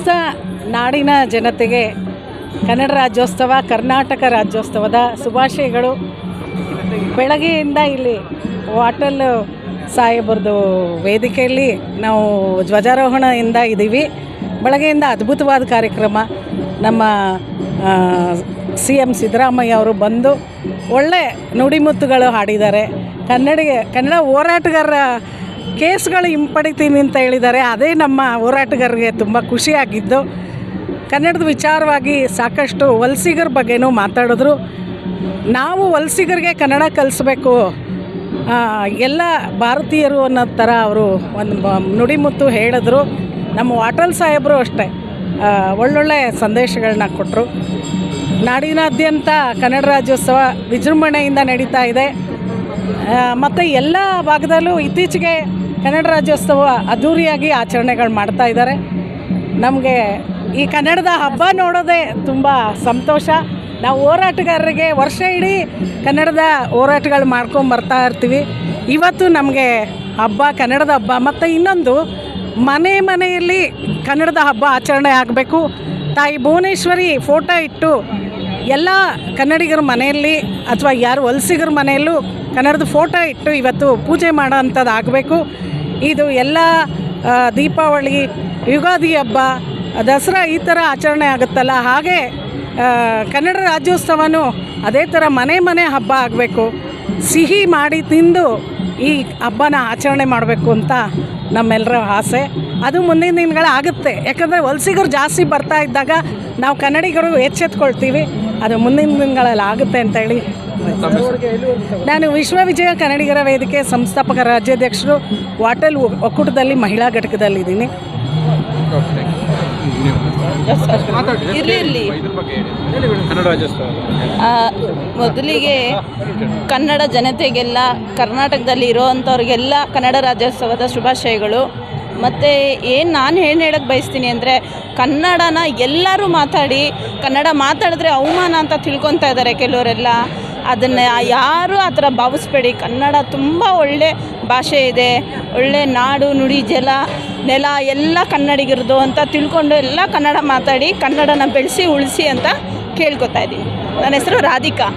ಸಮಸ್ತ ನಾಡಿನ ಜನತೆಗೆ ಕನ್ನಡ ರಾಜ್ಯೋತ್ಸವ, ಕರ್ನಾಟಕ ರಾಜ್ಯೋತ್ಸವದ ಶುಭಾಶಯಗಳು. ಬೆಳಗ್ಗೆಯಿಂದ ಇಲ್ಲಿ ವಾಟಲ್ ಸಾಹೇಬ್ರದ್ದು ವೇದಿಕೆಯಲ್ಲಿ ನಾವು ಧ್ವಜಾರೋಹಣದಿಂದ ಇದ್ದೀವಿ. ಬೆಳಗ್ಗೆಯಿಂದ ಅದ್ಭುತವಾದ ಕಾರ್ಯಕ್ರಮ. ನಮ್ಮ CM ಸಿದ್ದರಾಮಯ್ಯ ಅವರು ಬಂದು ಒಳ್ಳೆ ನುಡಿಮುತ್ತುಗಳು ಹಾಡಿದ್ದಾರೆ. ಕನ್ನಡ ಹೋರಾಟಗಾರರ ಕೇಸ್ಗಳು ಹಿಂಪಡಿತೀನಿ ಅಂತ ಹೇಳಿದ್ದಾರೆ. ಅದೇ ನಮ್ಮ ಹೋರಾಟಗಾರರಿಗೆ ತುಂಬ ಖುಷಿಯಾಗಿದ್ದು. ಕನ್ನಡದ ವಿಚಾರವಾಗಿ ಸಾಕಷ್ಟು ವಲಸಿಗರ ಬಗ್ಗೆನೂ ಮಾತಾಡಿದ್ರು. ನಾವು ವಲಸಿಗರಿಗೆ ಕನ್ನಡ ಕಲಿಸ್ಬೇಕು, ಎಲ್ಲ ಭಾರತೀಯರು ಅನ್ನೋ ಥರ ಅವರು ಒಂದು ನುಡಿಮುತ್ತು ಹೇಳಿದ್ರು. ನಮ್ಮ ವಾಟಲ್ ಸಾಹೇಬರು ಅಷ್ಟೇ ಒಳ್ಳೊಳ್ಳೆ ಸಂದೇಶಗಳನ್ನ ಕೊಟ್ಟರು. ನಾಡಿನಾದ್ಯಂತ ಕನ್ನಡ ರಾಜ್ಯೋತ್ಸವ ವಿಜೃಂಭಣೆಯಿಂದ ನಡೀತಾ ಇದೆ. ಮತ್ತು ಎಲ್ಲ ಭಾಗದಲ್ಲೂ ಇತ್ತೀಚೆಗೆ ಕನ್ನಡ ರಾಜ್ಯೋತ್ಸವ ಅದ್ಧೂರಿಯಾಗಿ ಆಚರಣೆಗಳು ಮಾಡ್ತಾ ಇದ್ದಾರೆ. ನಮಗೆ ಈ ಕನ್ನಡದ ಹಬ್ಬ ನೋಡೋದೇ ತುಂಬ ಸಂತೋಷ. ನಾವು ಹೋರಾಟಗಾರರಿಗೆ ವರ್ಷ ಇಡೀ ಕನ್ನಡದ ಹೋರಾಟಗಳು ಮಾಡ್ಕೊಂಡು ಬರ್ತಾ ಇರ್ತೀವಿ. ಇವತ್ತು ನಮಗೆ ಹಬ್ಬ, ಕನ್ನಡದ ಹಬ್ಬ. ಮತ್ತು ಇನ್ನೊಂದು, ಮನೆಯಲ್ಲಿ ಕನ್ನಡದ ಹಬ್ಬ ಆಚರಣೆ ಆಗಬೇಕು. ತಾಯಿ ಭುವನೇಶ್ವರಿ ಫೋಟೋ ಇಟ್ಟು ಎಲ್ಲ ಕನ್ನಡಿಗರ ಮನೆಯಲ್ಲಿ ಅಥವಾ ಯಾರು ವಲಸಿಗರ ಮನೆಯಲ್ಲೂ ಕನ್ನಡದ ಫೋಟೋ ಇಟ್ಟು ಇವತ್ತು ಪೂಜೆ ಮಾಡೋ ಅಂಥದ್ದು ಆಗಬೇಕು. ಇದು ಎಲ್ಲ ದೀಪಾವಳಿ, ಯುಗಾದಿ ಹಬ್ಬ, ದಸರಾ ಈ ಥರ ಆಚರಣೆ ಆಗುತ್ತಲ್ಲ, ಹಾಗೆ ಕನ್ನಡ ರಾಜ್ಯೋತ್ಸವನೂ ಅದೇ ಥರ ಮನೆ ಹಬ್ಬ ಆಗಬೇಕು. ಸಿಹಿ ಮಾಡಿ ತಿಂದು ಈ ಹಬ್ಬನ ಆಚರಣೆ ಮಾಡಬೇಕು ಅಂತ ನಮ್ಮೆಲ್ಲರ ಆಸೆ. ಅದು ಮುಂದಿನ ದಿನಗಳಾಗುತ್ತೆ. ಯಾಕಂದರೆ ವಲಸಿಗರು ಜಾಸ್ತಿ ಬರ್ತಾ ಇದ್ದಾಗ ನಾವು ಕನ್ನಡಿಗರು ಎಚ್ಚೆತ್ಕೊಳ್ತೀವಿ. ಅದು ಮುಂದಿನ ದಿನಗಳಲ್ಲಿ ಆಗುತ್ತೆ ಅಂತೇಳಿ ನಾನು ವಿಶ್ವವಿಜಯ ಕನ್ನಡಿಗರ ವೇದಿಕೆ ಸಂಸ್ಥಾಪಕ ರಾಜ್ಯಾಧ್ಯಕ್ಷರು, ವಾಟಲ್ ಒಕ್ಕೂಟದಲ್ಲಿ ಮಹಿಳಾ ಘಟಕದಲ್ಲಿದ್ದೀನಿ. ಮೊದಲಿಗೆ ಕನ್ನಡ ಜನತೆಗೆಲ್ಲ, ಕರ್ನಾಟಕದಲ್ಲಿ ಇರೋವಂಥವ್ರಿಗೆಲ್ಲ ಕನ್ನಡ ರಾಜ್ಯೋತ್ಸವದ ಶುಭಾಶಯಗಳು. ಮತ್ತು ನಾನು ಹೇಳಕ್ಕೆ ಬಯಸ್ತೀನಿ ಅಂದರೆ, ಕನ್ನಡನ ಎಲ್ಲರೂ ಮಾತಾಡಿ, ಕನ್ನಡ ಮಾತಾಡಿದ್ರೆ ಅವಮಾನ ಅಂತ ತಿಳ್ಕೊತಾ ಇದ್ದಾರೆ ಕೆಲವರೆಲ್ಲ. ಅದನ್ನು ಯಾರೂ ಆ ಥರ ಭಾವಿಸ್ಬೇಡಿ. ಕನ್ನಡ ತುಂಬ ಒಳ್ಳೆ ಭಾಷೆ ಇದೆ, ಒಳ್ಳೆ ನಾಡು ನುಡಿ ನೆಲ ಎಲ್ಲ ಕನ್ನಡಿಗರದು ಅಂತ ತಿಳ್ಕೊಂಡು ಎಲ್ಲ ಕನ್ನಡ ಮಾತಾಡಿ ಕನ್ನಡನ ಬೆಳೆಸಿ ಉಳಿಸಿ ಅಂತ ಕೇಳ್ಕೊತಾ ಇದ್ದೀನಿ. ನನ್ನ ಹೆಸರು ರಾಧಿಕಾ.